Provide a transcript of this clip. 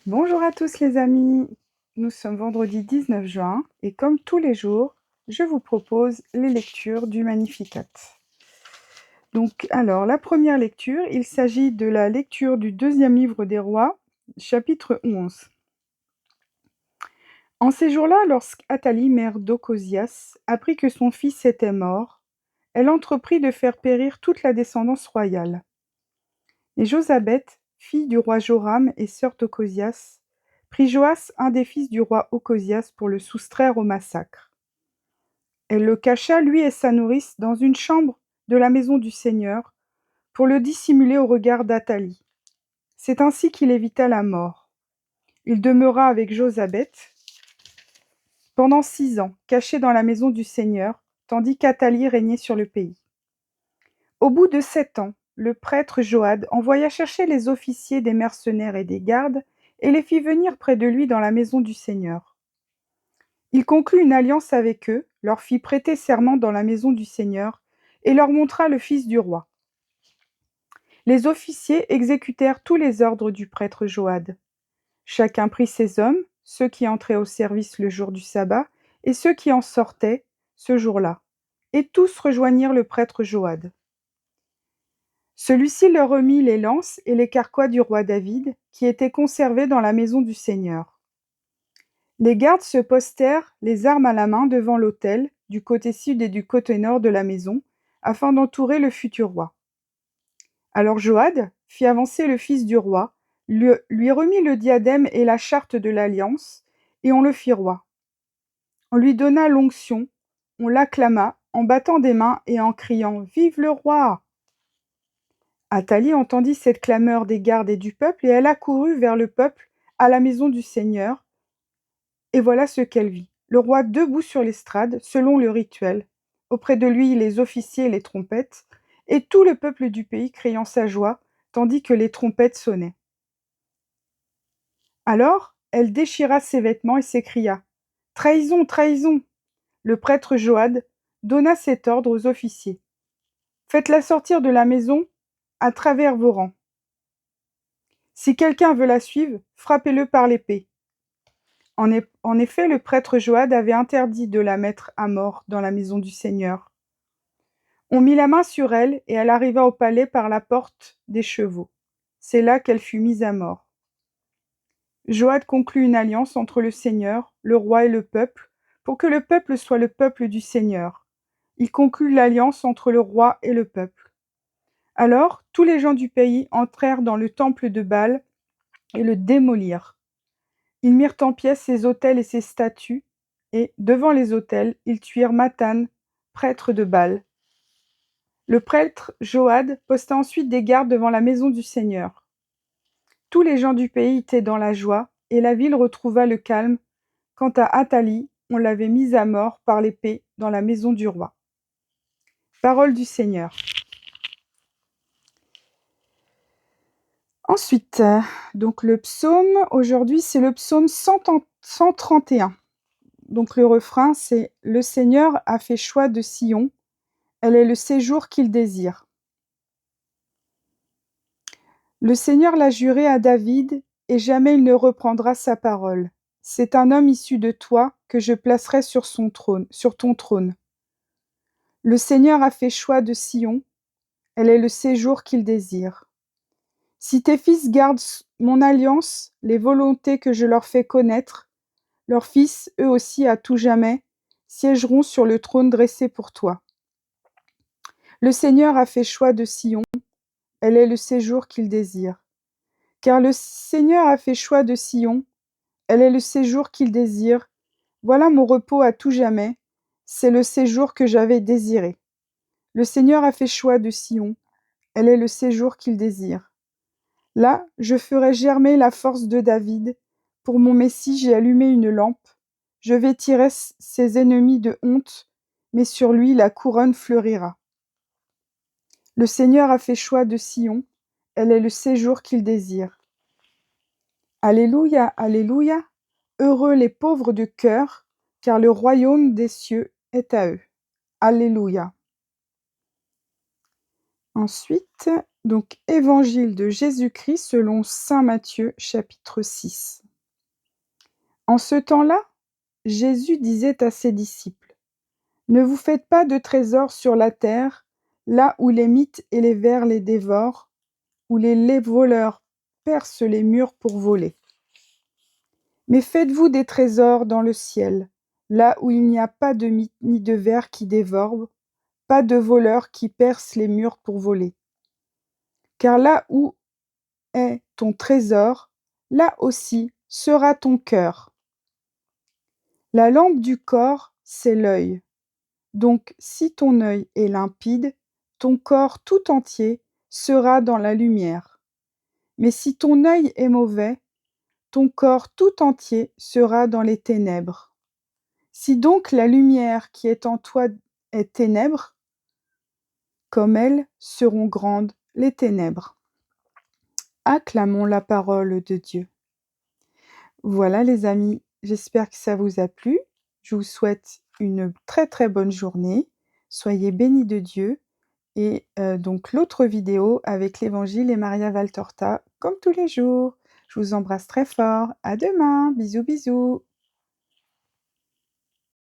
Bonjour à tous les amis, nous sommes vendredi 19 juin et comme tous les jours, je vous propose les lectures du Magnificat. Donc alors, la première lecture, il s'agit de la lecture du deuxième livre des rois, chapitre 11. En ces jours-là, lorsqu'Athalie, mère d'Ocosias, apprit que son fils était mort, elle entreprit de faire périr toute la descendance royale. Et Josabeth, fille du roi Joram et sœur d'Ocosias, prit Joas, un des fils du roi Ocosias, pour le soustraire au massacre. Elle le cacha, lui et sa nourrice, dans une chambre de la maison du Seigneur, pour le dissimuler au regard d'Athalie. C'est ainsi qu'il évita la mort. Il demeura avec Josabeth pendant 6 ans, caché dans la maison du Seigneur, tandis qu'Athalie régnait sur le pays. Au bout de 7 ans, le prêtre Joad envoya chercher les officiers des mercenaires et des gardes et les fit venir près de lui dans la maison du Seigneur. Il conclut une alliance avec eux, leur fit prêter serment dans la maison du Seigneur et leur montra le fils du roi. Les officiers exécutèrent tous les ordres du prêtre Joad. Chacun prit ses hommes, ceux qui entraient au service le jour du sabbat et ceux qui en sortaient ce jour-là, et tous rejoignirent le prêtre Joad. Celui-ci leur remit les lances et les carquois du roi David, qui étaient conservés dans la maison du Seigneur. Les gardes se postèrent, les armes à la main, devant l'autel, du côté sud et du côté nord de la maison, afin d'entourer le futur roi. Alors Joad fit avancer le fils du roi, lui remit le diadème et la charte de l'alliance, et on le fit roi. On lui donna l'onction, on l'acclama, en battant des mains et en criant « Vive le roi !» Athalie entendit cette clameur des gardes et du peuple, et elle accourut vers le peuple, à la maison du Seigneur, et voilà ce qu'elle vit. Le roi debout sur l'estrade, selon le rituel, auprès de lui les officiers et les trompettes, et tout le peuple du pays criant sa joie, tandis que les trompettes sonnaient. Alors, elle déchira ses vêtements et s'écria « Trahison, trahison !» Le prêtre Joad donna cet ordre aux officiers. « Faites-la sortir de la maison à travers vos rangs. Si quelqu'un veut la suivre, frappez-le par l'épée. » En effet, le prêtre Joad avait interdit de la mettre à mort dans la maison du Seigneur. On mit la main sur elle, et elle arriva au palais par la porte des chevaux. C'est là qu'elle fut mise à mort. Joad conclut une alliance entre le Seigneur, le roi et le peuple, pour que le peuple soit le peuple du Seigneur. Il conclut l'alliance entre le roi et le peuple. Alors, tous les gens du pays entrèrent dans le temple de Baal et le démolirent. Ils mirent en pièces ses autels et ses statues, et, devant les autels, ils tuèrent Mathan, prêtre de Baal. Le prêtre Joad posta ensuite des gardes devant la maison du Seigneur. Tous les gens du pays étaient dans la joie, et la ville retrouva le calme. Quant à Athalie, on l'avait mise à mort par l'épée dans la maison du roi. Parole du Seigneur. Ensuite, donc le psaume, aujourd'hui, c'est le psaume 131. Donc le refrain, c'est « Le Seigneur a fait choix de Sion, elle est le séjour qu'il désire. » Le Seigneur l'a juré à David, et jamais il ne reprendra sa parole. C'est un homme issu de toi que je placerai sur ton trône. Le Seigneur a fait choix de Sion, elle est le séjour qu'il désire. Si tes fils gardent mon alliance, les volontés que je leur fais connaître, leurs fils, eux aussi à tout jamais, siégeront sur le trône dressé pour toi. Le Seigneur a fait choix de Sion, elle est le séjour qu'il désire. Car le Seigneur a fait choix de Sion, elle est le séjour qu'il désire. Voilà mon repos à tout jamais, c'est le séjour que j'avais désiré. Le Seigneur a fait choix de Sion, elle est le séjour qu'il désire. Là, je ferai germer la force de David. Pour mon Messie, j'ai allumé une lampe. Je vêtirai ses ennemis de honte, mais sur lui la couronne fleurira. Le Seigneur a fait choix de Sion, elle est le séjour qu'il désire. Alléluia, alléluia, heureux les pauvres de cœur, car le royaume des cieux est à eux. Alléluia. Ensuite, Donc, Évangile de Jésus-Christ selon saint Matthieu, chapitre 6. En ce temps-là, Jésus disait à ses disciples: Ne vous faites pas de trésors sur la terre, là où les mythes et les vers les dévorent, où les voleurs percent les murs pour voler. Mais faites-vous des trésors dans le ciel, là où il n'y a pas de mythes ni de vers qui dévorent, pas de voleurs qui percent les murs pour voler. Car là où est ton trésor, là aussi sera ton cœur. La lampe du corps, c'est l'œil. Donc, si ton œil est limpide, ton corps tout entier sera dans la lumière. Mais si ton œil est mauvais, ton corps tout entier sera dans les ténèbres. Si donc la lumière qui est en toi est ténèbres, comme elles seront grandes les ténèbres. Acclamons la parole de Dieu. Voilà les amis, j'espère que ça vous a plu. Je vous souhaite une très très bonne journée. Soyez bénis de Dieu. Et donc l'autre vidéo avec l'Évangile et Maria Valtorta, comme tous les jours. Je vous embrasse très fort. À demain. Bisous bisous.